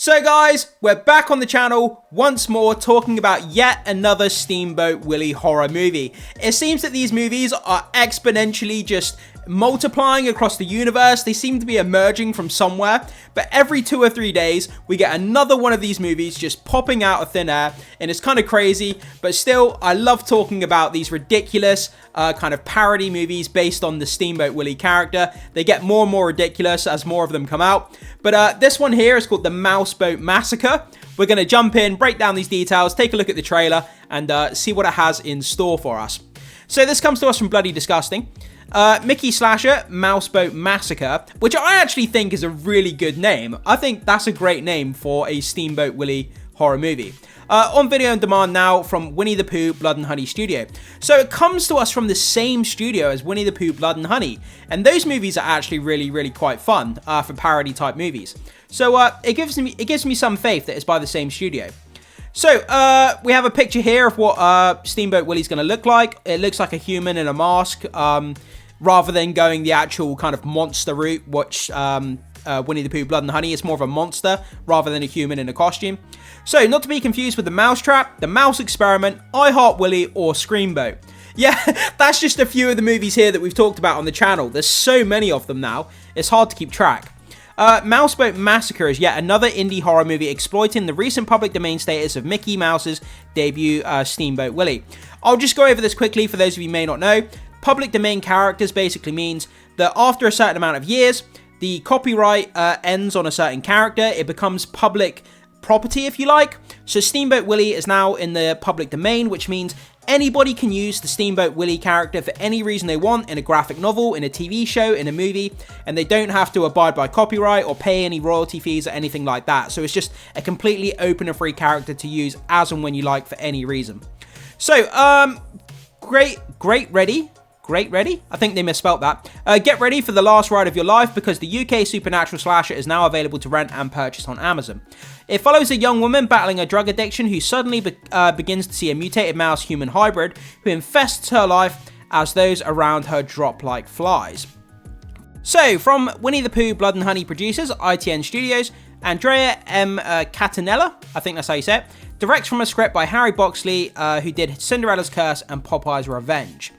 So guys, we're back on the channel once more talking about yet another Steamboat Willie horror movie. It seems that these movies are exponentially just multiplying across the universe. They seem to be emerging from somewhere, but every 2 or 3 days we get another one of these movies just popping out of thin air, and it's kind of crazy, but still I love talking about these ridiculous kind of parody movies based on the Steamboat Willie character. They get more and more ridiculous as more of them come out, but this one here is called the Mouseboat Massacre. We're going to jump in, break down these details, take a look at the trailer, and see what it has in store for us. So this comes to us from Bloody Disgusting. Mickey Slasher, Mouseboat Massacre, which I actually think is a really good name. I think that's a great name for a Steamboat Willie horror movie. On video on demand now from Winnie-the-Pooh Blood and Honey Studio. So it comes to us from the same studio as Winnie-the-Pooh Blood and Honey, and those movies are actually really quite fun for parody type movies. So it gives me some faith that it's by the same studio. So, we have a picture here of what Steamboat Willie's going to look like. It looks like a human in a mask, rather than going the actual kind of monster route, which Winnie-the-Pooh Blood and Honey is more of a monster, rather than a human in a costume. So, not to be confused with The Mousetrap, The Mouse Experiment, I Heart Willie, or Screamboat. Yeah, that's just a few of the movies here that we've talked about on the channel. There's so many of them now, it's hard to keep track. Mouseboat Massacre is yet another indie horror movie exploiting the recent public domain status of Mickey Mouse's debut, Steamboat Willie. I'll just go over this quickly for those of you who may not know. Public domain characters basically means that after a certain amount of years, the copyright ends on a certain character. It becomes public property, if you like. So Steamboat Willie is now in the public domain, which means anybody can use the Steamboat Willie character for any reason they want in a graphic novel, in a TV show, in a movie, and they don't have to abide by copyright or pay any royalty fees or anything like that. So it's just a completely open and free character to use as and when you like for any reason. So, Great ready? I think they misspelt that. Get ready for the last ride of your life because the UK supernatural slasher is now available to rent and purchase on Amazon. It follows a young woman battling a drug addiction who suddenly begins to see a mutated mouse-human hybrid who infests her life as those around her drop like flies. So, from Winnie-the-Pooh Blood and Honey producers, ITN Studios, Andrea M. Catanella, I think that's how you say it, directs from a script by Harry Boxley, who did Cinderella's Curse and Popeye's Revenge.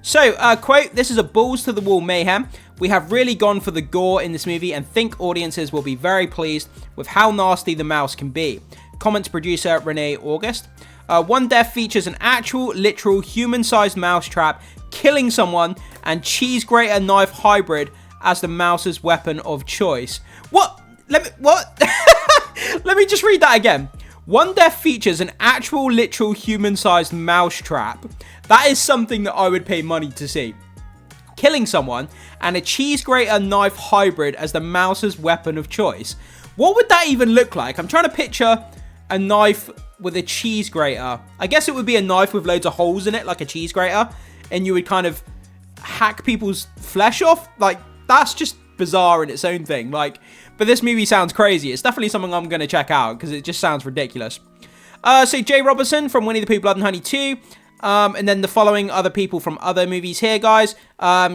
So, quote, "This is a balls-to-the-wall mayhem. We have really gone for the gore in this movie and think audiences will be very pleased with how nasty the mouse can be," comments producer Renee August. One death features an actual, literal, human-sized mouse trap killing someone and cheese grater knife hybrid as the mouse's weapon of choice. What? Let me just read that again. One death features an actual, literal, human-sized mouse trap. That is something that I would pay money to see. Killing someone and a cheese grater knife hybrid as the mouse's weapon of choice. What would that even look like? I'm trying to picture a knife with a cheese grater. I guess it would be a knife with loads of holes in it, like a cheese grater, and you would kind of hack people's flesh off. Like, that's just bizarre in its own thing. Like, but this movie sounds crazy. It's definitely something I'm going to check out because it just sounds ridiculous. So Jay Robertson from Winnie-the-Pooh Blood and Honey 2. And then the following other people from other movies here, guys.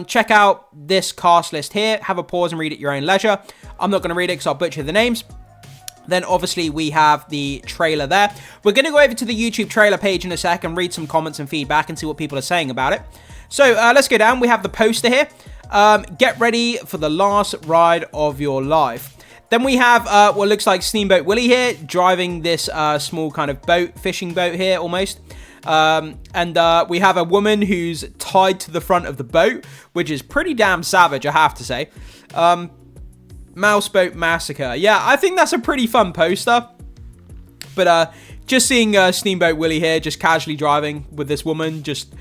Check out this cast list here. Have a pause and read at your own leisure. I'm not going to read it because I'll butcher the names. Then obviously we have the trailer there. We're going to go over to the YouTube trailer page in a sec and read some comments and feedback and see what people are saying about it. So let's go down. We have the poster here. Get ready for the last ride of your life. Then we have what looks like Steamboat Willie here, driving this small kind of boat, fishing boat here almost. And we have a woman who's tied to the front of the boat, which is pretty damn savage, I have to say. Mouseboat Massacre. Yeah, I think that's a pretty fun poster. But just seeing Steamboat Willie here, just casually driving with this woman, just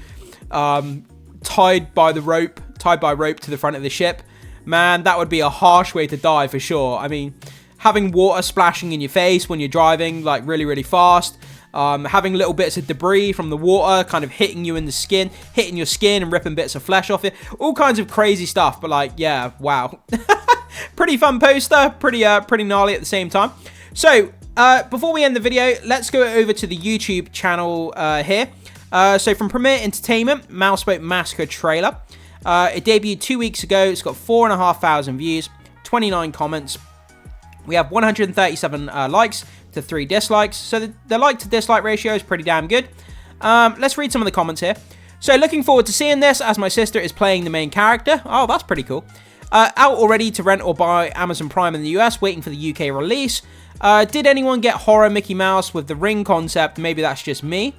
tied by rope to the front of the ship. Man, that would be a harsh way to die for sure. I mean, having water splashing in your face when you're driving, like really fast. Having little bits of debris from the water kind of hitting you in the skin, hitting your skin and ripping bits of flesh off it. All kinds of crazy stuff, but like, yeah, wow. Pretty fun poster, pretty gnarly at the same time. So, before we end the video, let's go over to the YouTube channel here. So from Premiere Entertainment, Mouseboat Massacre trailer. It debuted 2 weeks ago. It's got 4,500 views, 29 comments. We have 137 likes to 3 dislikes. So the like to dislike ratio is pretty damn good. Let's read some of the comments here. So looking forward to seeing this as my sister is playing the main character. Oh, that's pretty cool. Out already to rent or buy Amazon Prime in the US, waiting for the UK release. Did anyone get horror Mickey Mouse with the ring concept? Maybe that's just me.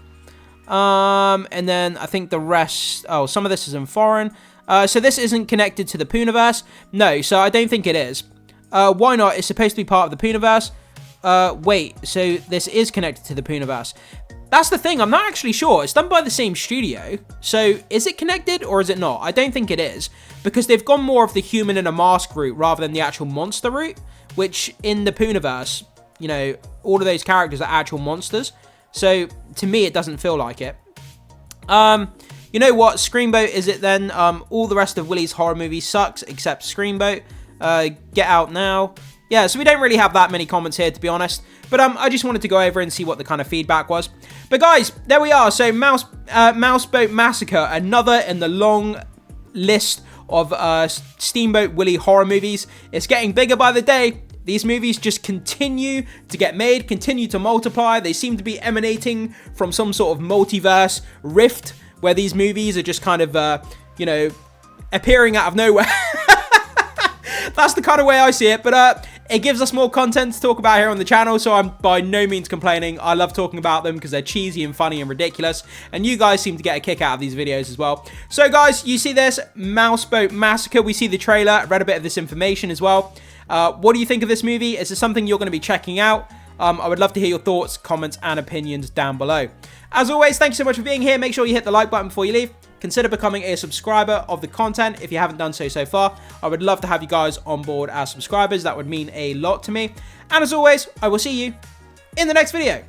And then I think the rest... Oh, some of this is in foreign. So this isn't connected to the Poohniverse. No, so I don't think it is. Why not? It's supposed to be part of the Poohniverse. Wait, so this is connected to the Poohniverse. That's the thing, I'm not actually sure. It's done by the same studio. So is it connected or is it not? I don't think it is. Because they've gone more of the human in a mask route rather than the actual monster route. Which in the Poohniverse, you know, all of those characters are actual monsters. So to me, it doesn't feel like it. You know what? Screamboat is it then? All the rest of Willy's horror movies sucks except Screamboat. Get Out Now. Yeah, so we don't really have that many comments here, to be honest. But I just wanted to go over and see what the kind of feedback was. But guys, there we are. So Mouseboat Massacre, another in the long list of Steamboat Willie horror movies. It's getting bigger by the day. These movies just continue to get made, continue to multiply. They seem to be emanating from some sort of multiverse rift where these movies are just kind of, you know, appearing out of nowhere. That's the kind of way I see it, but it gives us more content to talk about here on the channel, so I'm by no means complaining. I love talking about them because they're cheesy and funny and ridiculous, and you guys seem to get a kick out of these videos as well. So guys, you see this Mouseboat Massacre. We see the trailer, read a bit of this information as well. What do you think of this movie? Is this something you're going to be checking out? I would love to hear your thoughts, comments, and opinions down below. As always, thank you so much for being here. Make sure you hit the like button before you leave. Consider becoming a subscriber of the content if you haven't done so far. I would love to have you guys on board as subscribers. That would mean a lot to me. And as always, I will see you in the next video.